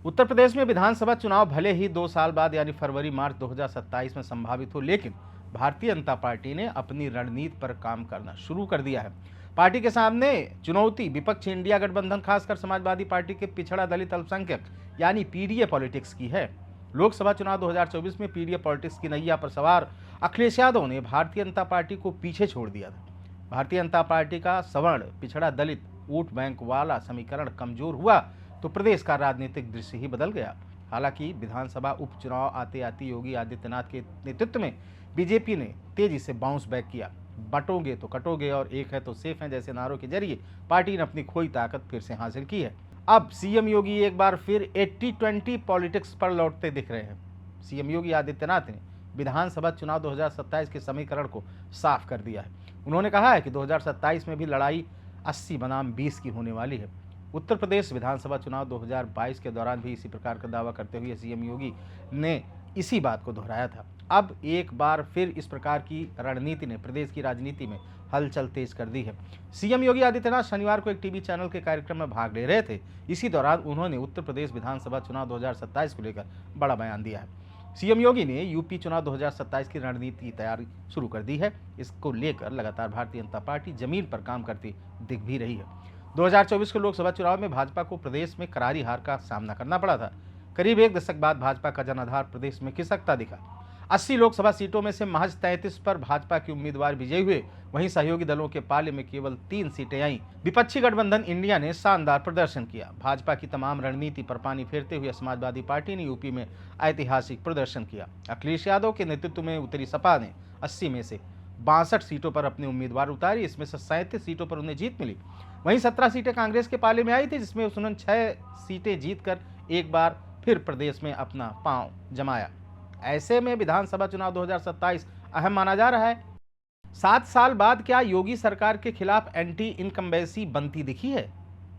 उत्तर प्रदेश में विधानसभा चुनाव भले ही 2 साल बाद यानी फरवरी मार्च 2027 में संभावित हो, लेकिन भारतीय जनता पार्टी ने अपनी रणनीति पर काम करना शुरू कर दिया है। पार्टी के सामने चुनौती विपक्ष इंडिया गठबंधन, खासकर समाजवादी पार्टी के पिछड़ा दलित अल्पसंख्यक यानी पीडीए पॉलिटिक्स की है। लोकसभा चुनाव 2024 में पीडीए पॉलिटिक्स की नैया पर सवार अखिलेश यादव ने भारतीय जनता पार्टी को पीछे छोड़ दिया था। भारतीय जनता पार्टी का सवर्ण, पिछड़ा, दलित वोट बैंक वाला समीकरण कमजोर हुआ तो प्रदेश का राजनीतिक दृश्य ही बदल गया। हालांकि विधानसभा उपचुनाव आते आते योगी आदित्यनाथ के नेतृत्व में बीजेपी ने तेजी से बाउंस बैक किया। बटोगे तो कटोगे और एक है तो सेफ है जैसे नारों के जरिए पार्टी ने अपनी खोई ताकत फिर से हासिल की है। अब सीएम योगी एक बार फिर 80-20 पॉलिटिक्स पर लौटते दिख रहे हैं। सीएम योगी आदित्यनाथ ने विधानसभा चुनाव 2027 के समीकरण को साफ कर दिया है। उन्होंने कहा है कि 2027 में भी लड़ाई 80 बनाम 20 की होने वाली है। उत्तर प्रदेश विधानसभा चुनाव 2022 के दौरान भी इसी प्रकार का दावा करते हुए सीएम योगी ने इसी बात को दोहराया था। अब एक बार फिर इस प्रकार की रणनीति ने प्रदेश की राजनीति में हलचल तेज कर दी है। सीएम योगी आदित्यनाथ शनिवार को एक टीवी चैनल के कार्यक्रम में भाग ले रहे थे। इसी दौरान उन्होंने उत्तर प्रदेश विधानसभा चुनाव 2027 को लेकर बड़ा बयान दिया है। सीएम योगी ने यूपी चुनाव 2027 की रणनीति तैयारी शुरू कर दी है। इसको लेकर लगातार भारतीय जनता पार्टी जमीन पर काम करती दिख भी रही है। 2024 के लोकसभा चुनाव में भाजपा को प्रदेश में करारी हार का सामना करना पड़ा था। करीब एक दशक बाद भाजपा का जनाधार प्रदेश में खिसकता दिखा। 80 लोकसभा सीटों में से महज 33 पर भाजपा के उम्मीदवार विजयी हुए। वहीं सहयोगी दलों के पाले में केवल 3 सीटें आईं। विपक्षी गठबंधन इंडिया ने शानदार प्रदर्शन किया। भाजपा की तमाम रणनीति पर पानी फेरते हुए समाजवादी पार्टी ने यूपी में ऐतिहासिक प्रदर्शन किया। अखिलेश यादव के नेतृत्व में उतरी सपा ने 80 में से 62 सीटों पर अपने उम्मीदवार उतारी। इसमें से 37 सीटों पर उन्हें जीत मिली। वहीं 17 सीटें कांग्रेस के पाले में आई थी, जिसमें उन्होंने 6 सीटें जीतकर एक बार फिर प्रदेश में अपना पांव जमाया। ऐसे में विधानसभा चुनाव 2027 अहम माना जा रहा है। 7 साल बाद क्या योगी सरकार के खिलाफ एंटी इनकम्बेंसी बनती दिखी है?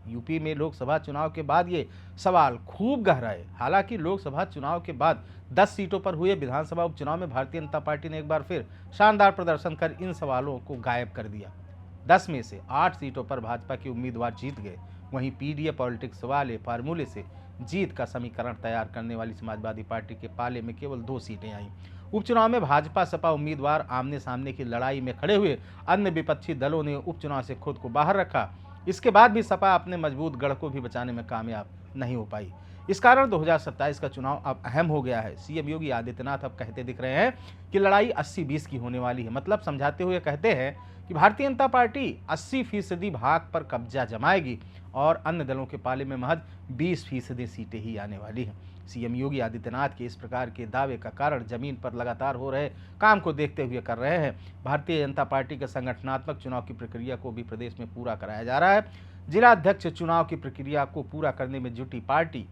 यूपी में लोकसभा चुनाव के बाद ये सवाल खूब गहराए। हालांकि लोकसभा चुनाव के बाद 10 सीटों पर हुए विधानसभा उपचुनाव में भारतीय जनता पार्टी ने एक बार फिर शानदार प्रदर्शन कर इन सवालों को गायब कर दिया। 10 में से 8 सीटों पर भाजपा के उम्मीदवार जीत गए। वहीं पीडीए पॉलिटिक्स वाले फार्मूले से जीत का समीकरण तैयार करने वाली समाजवादी पार्टी के पाले में केवल 2 सीटें आईं। उपचुनाव में भाजपा सपा उम्मीदवार आमने सामने की लड़ाई में खड़े हुए। अन्य विपक्षी दलों ने उपचुनाव से खुद को बाहर रखा। इसके बाद भी सपा अपने मजबूत गढ़ को भी बचाने में कामयाब नहीं हो पाई। इस कारण 2027 का चुनाव अब अहम हो गया है। सीएम योगी आदित्यनाथ अब कहते दिख रहे हैं कि लड़ाई 80-20 की होने वाली है। मतलब समझाते हुए कहते हैं कि भारतीय जनता पार्टी 80% भाग पर कब्जा जमाएगी और अन्य दलों के पाले में महज 20% सीटें ही आने वाली हैं। सीएम योगी आदित्यनाथ के इस प्रकार के दावे का कारण जमीन पर लगातार हो रहे काम को देखते हुए कर रहे हैं। भारतीय जनता पार्टी के संगठनात्मक चुनाव की प्रक्रिया को भी प्रदेश में पूरा कराया जा रहा है। जिला अध्यक्ष चुनाव की प्रक्रिया को पूरा करने में जुटी पार्टी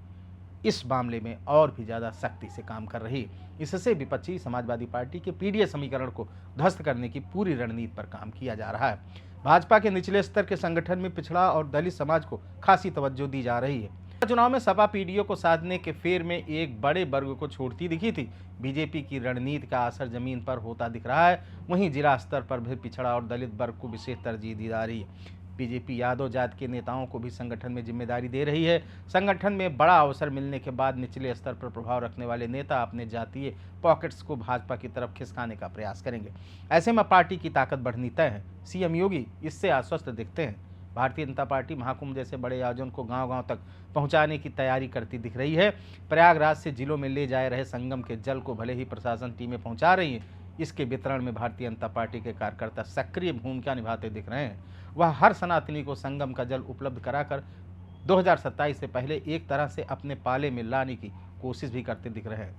इस मामले में और भी ज्यादा सख्ती से काम कर रही है। इससे विपक्षी समाजवादी पार्टी के पीडीए समीकरण को ध्वस्त करने की पूरी रणनीति पर काम किया जा रहा है। भाजपा के निचले स्तर के संगठन में पिछड़ा और दलित समाज को खासी तवज्जो दी जा रही है। चुनाव में सपा पीडीए को साधने के फेर में एक बड़े वर्ग को छोड़ती दिखी थी। बीजेपी की रणनीति का असर जमीन पर होता दिख रहा है। वहीं जिला स्तर पर भी पिछड़ा और दलित वर्ग को विशेष तरजीह दी जा रही है। बीजेपी यादव जात के नेताओं को भी संगठन में जिम्मेदारी दे रही है। संगठन में बड़ा अवसर मिलने के बाद निचले स्तर पर प्रभाव रखने वाले नेता अपने जातीय पॉकेट्स को भाजपा की तरफ खिसकाने का प्रयास करेंगे। ऐसे में पार्टी की ताकत बढ़नी तय है। सीएम योगी इससे आश्वस्त दिखते हैं। भारतीय जनता पार्टी महाकुंभ जैसे बड़े आयोजन को गांव-गांव तक पहुंचाने की तैयारी करती दिख रही है। प्रयागराज से जिलों में ले जाए रहे संगम के जल को भले ही प्रशासन टीमें पहुंचा रही है, इसके वितरण में भारतीय जनता पार्टी के कार्यकर्ता सक्रिय भूमिका निभाते दिख रहे हैं। वह हर सनातनी को संगम का जल उपलब्ध कराकर 2027 से पहले एक तरह से अपने पाले में लाने की कोशिश भी करते दिख रहे हैं।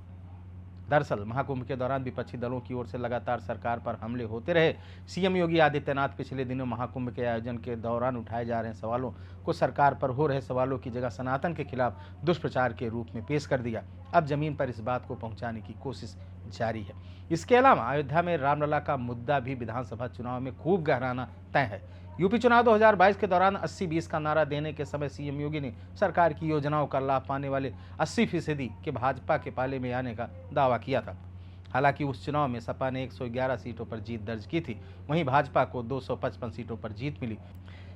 दरअसल महाकुंभ के दौरान विपक्षी दलों की ओर से लगातार सरकार पर हमले होते रहे। सीएम योगी आदित्यनाथ पिछले दिनों महाकुंभ के आयोजन के दौरान उठाए जा रहे सवालों को सरकार पर हो रहे सवालों की जगह सनातन के खिलाफ दुष्प्रचार के रूप में पेश कर दिया। अब जमीन पर इस बात को पहुंचाने की कोशिश जारी है। इसके अलावा अयोध्या में रामलला का मुद्दा भी विधानसभा चुनाव में खूब गहराना तय है। यूपी चुनाव 2022 के दौरान 80-20 का नारा देने के समय सीएम योगी ने सरकार की योजनाओं का लाभ पाने वाले 80% के भाजपा के पाले में आने का दावा किया था। हालांकि उस चुनाव में सपा ने 111 सीटों पर जीत दर्ज की थी। वहीं भाजपा को 255 सीटों पर जीत मिली।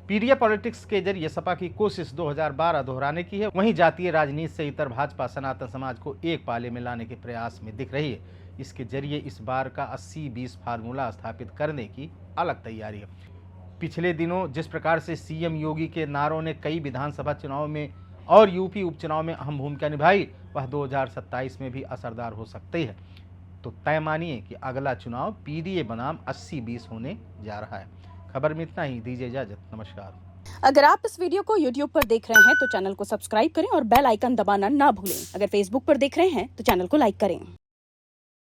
पीडीए पॉलिटिक्स के जरिए सपा की कोशिश 2012 दोहराने की है। वहीं जातीय राजनीति से इतर भाजपा सनातन समाज को एक पाले में लाने के प्रयास में दिख रही है। इसके जरिए इस बार का 80-20 फार्मूला स्थापित करने की अलग तैयारी है। पिछले दिनों जिस प्रकार से सीएम योगी के नारों ने कई विधानसभा चुनाव में और यूपी उपचुनाव में अहम भूमिका निभाई, वह 2027 में भी असरदार हो सकती है। तो तय मानिए कि अगला चुनाव पीडीए बनाम 80-20 होने जा रहा है। खबर में इतना ही, दीजिए इजाजत, नमस्कार। अगर आप इस वीडियो को YouTube पर देख रहे हैं तो चैनल को सब्सक्राइब करें और बेल आइकन दबाना ना भूलें। अगर Facebook पर देख रहे हैं तो चैनल को लाइक करें।